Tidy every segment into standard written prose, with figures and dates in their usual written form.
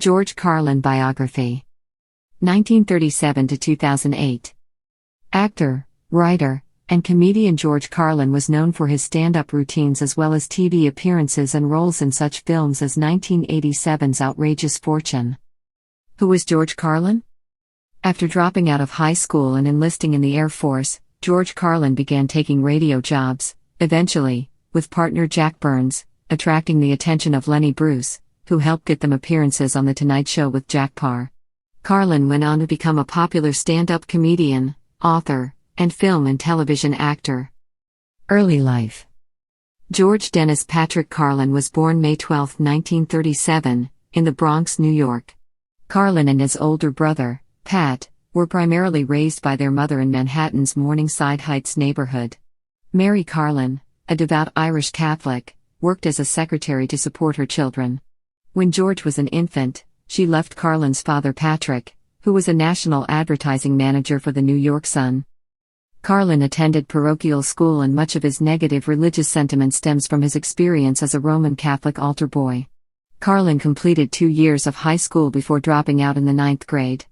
George Carlin Biography. 1937 to 2008. Actor, writer, and comedian George Carlin was known for his stand-up routines as well as TV appearances and roles in such films as 1987's Outrageous Fortune. Who was George Carlin? After dropping out of high school and enlisting in the Air Force, George Carlin began taking radio jobs, eventually, with partner Jack Burns, attracting the attention of Lenny Bruce, who helped get them appearances on The Tonight Show with Jack Paar. Carlin went on to become a popular stand-up comedian, author, and film and television actor. Early life. George Denis Patrick Carlin was born May 12, 1937, in the Bronx, New York. Carlin and his older brother, Pat, were primarily raised by their mother in Manhattan's Morningside Heights neighborhood. Mary Carlin, a devout Irish Catholic, worked as a secretary to support her children. When George was an infant, she left Carlin's father Patrick, who was a national advertising manager for the New York Sun. Carlin attended parochial school, and much of his negative religious sentiment stems from his experience as a Roman Catholic altar boy. Carlin completed 2 years of high school before dropping out in the 9th grade.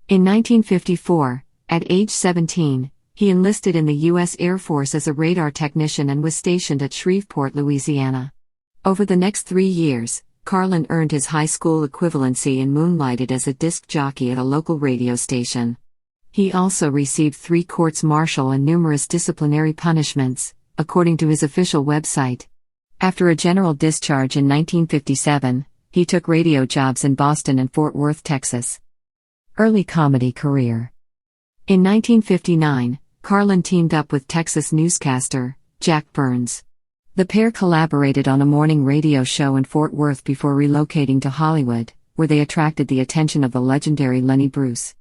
In 1954, at age 17, he enlisted in the U.S. Air Force as a radar technician and was stationed at Shreveport, Louisiana. Over the next 3 years, Carlin earned his high school equivalency and moonlighted as a disc jockey at a local radio station. He also received 3 courts-martial and numerous disciplinary punishments, according to his official website. After a general discharge in 1957, he took radio jobs in Boston and Fort Worth, Texas. Early comedy career. In 1959, Carlin teamed up with Texas newscaster Jack Burns. The pair collaborated on a morning radio show in Fort Worth before relocating to Hollywood, where they attracted the attention of the legendary Lenny Bruce.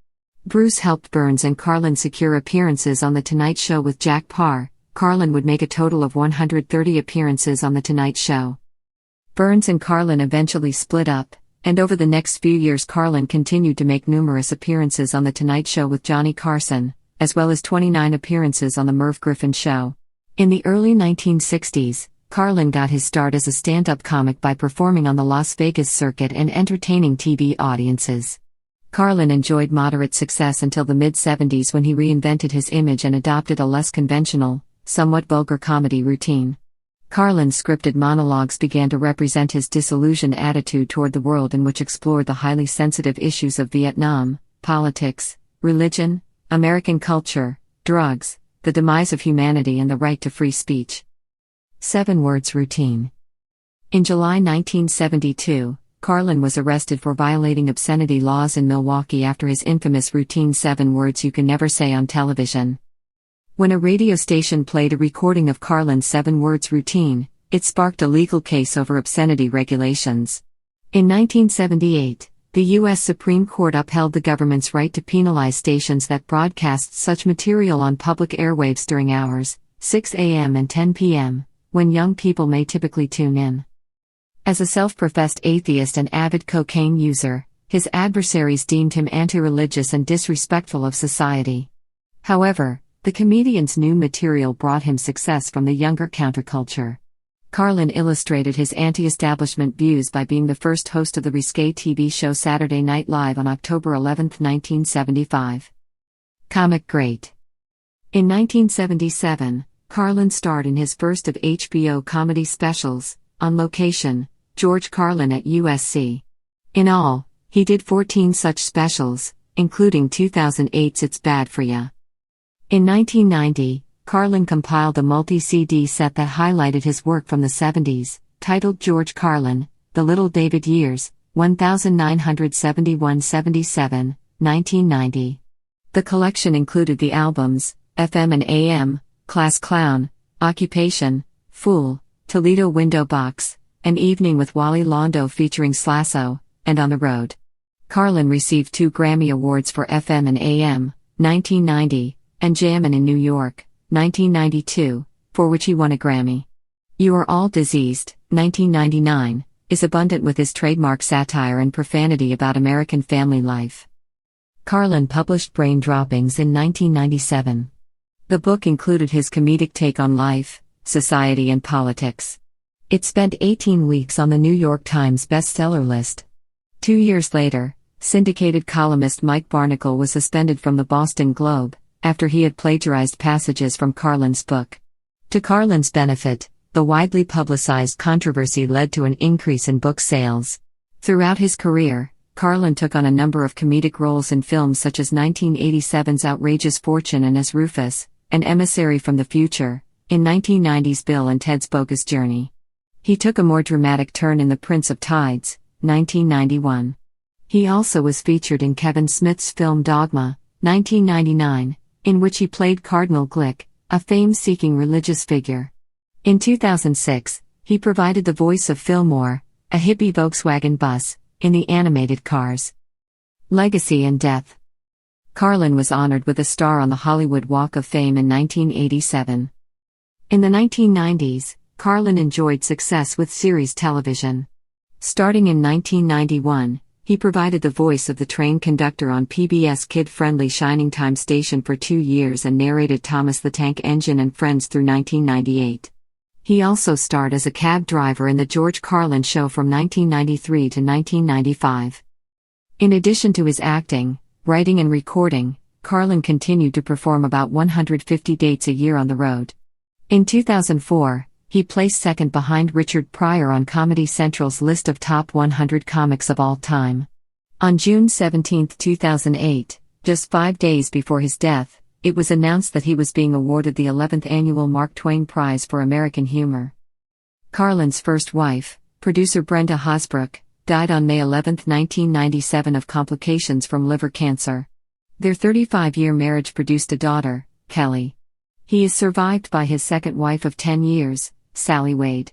Bruce helped Burns and Carlin secure appearances on The Tonight Show with Jack Paar. Carlin would make a total of 130 appearances on The Tonight Show. Burns and Carlin eventually split up, and over the next few years Carlin continued to make numerous appearances on The Tonight Show with Johnny Carson, as well as 29 appearances on The Merv Griffin Show. In the early 1960s, Carlin got his start as a stand-up comic by performing on the Las Vegas circuit and entertaining TV audiences. Carlin enjoyed moderate success until the mid-70s when he reinvented his image and adopted a less conventional, somewhat vulgar comedy routine. Carlin's scripted monologues began to represent his disillusioned attitude toward the world, in which explored the highly sensitive issues of Vietnam, politics, religion, American culture, drugs, the demise of humanity, and the right to free speech. 7 words routine. In July 1972, Carlin was arrested for violating obscenity laws in Milwaukee after his infamous routine 7 words you can never say on television. When a radio station played a recording of Carlin's 7 words routine, it sparked a legal case over obscenity regulations. In 1978, the U.S. Supreme Court upheld the government's right to penalize stations that broadcast such material on public airwaves during hours, 6 a.m. and 10 p.m., when young people may typically tune in. As a self-professed atheist and avid cocaine user, his adversaries deemed him anti-religious and disrespectful of society. However, the comedian's new material brought him success from the younger counterculture. Carlin illustrated his anti-establishment views by being the first host of the risque TV show Saturday Night Live on October 11, 1975. Comic great. In 1977, Carlin starred in his first of HBO comedy specials, On Location, George Carlin at USC. In all, he did 14 such specials, including 2008's It's Bad for Ya. In 1990, Carlin compiled a multi-CD set that highlighted his work from the 70s, titled George Carlin, The Little David Years, 1971-77, 1990. The collection included the albums, FM and AM, Class Clown, Occupation, Fool, Toledo Window Box, An Evening with Wally Londo featuring Slasso, and On the Road. Carlin received 2 Grammy Awards for FM and AM, 1990, and Jammin' in New York, 1992, for which he won a Grammy. You Are All Diseased, 1999, is abundant with his trademark satire and profanity about American family life. Carlin published Brain Droppings in 1997. The book included his comedic take on life, society, and politics. It spent 18 weeks on the New York Times bestseller list. 2 years later, syndicated columnist Mike Barnicle was suspended from the Boston Globe after he had plagiarized passages from Carlin's book. To Carlin's benefit, the widely publicized controversy led to an increase in book sales. Throughout his career, Carlin took on a number of comedic roles in films such as 1987's Outrageous Fortune and as Rufus, an emissary from the future, in 1990's Bill and Ted's Bogus Journey. He took a more dramatic turn in The Prince of Tides, 1991. He also was featured in Kevin Smith's film Dogma, 1999, in which he played Cardinal Glick, a fame-seeking religious figure. In 2006, he provided the voice of Fillmore, a hippie Volkswagen bus, in the animated Cars. Legacy and death. Carlin was honored with a star on the Hollywood Walk of Fame in 1987. In the 1990s, Carlin enjoyed success with series television. Starting in 1991, he provided the voice of the train conductor on PBS kid-friendly Shining Time station for 2 years and narrated Thomas the Tank Engine and Friends through 1998. He also starred as a cab driver in The George Carlin Show from 1993 to 1995. In addition to his acting, writing and recording, Carlin continued to perform about 150 dates a year on the road. In 2004, he placed second behind Richard Pryor on Comedy Central's list of top 100 comics of all time. On June 17, 2008, just 5 days before his death, it was announced that he was being awarded the 11th annual Mark Twain Prize for American Humor. Carlin's first wife, producer Brenda Hosbrook, died on May 11, 1997 of complications from liver cancer. Their 35-year marriage produced a daughter, Kelly. He is survived by his second wife of 10 years, Sally Wade.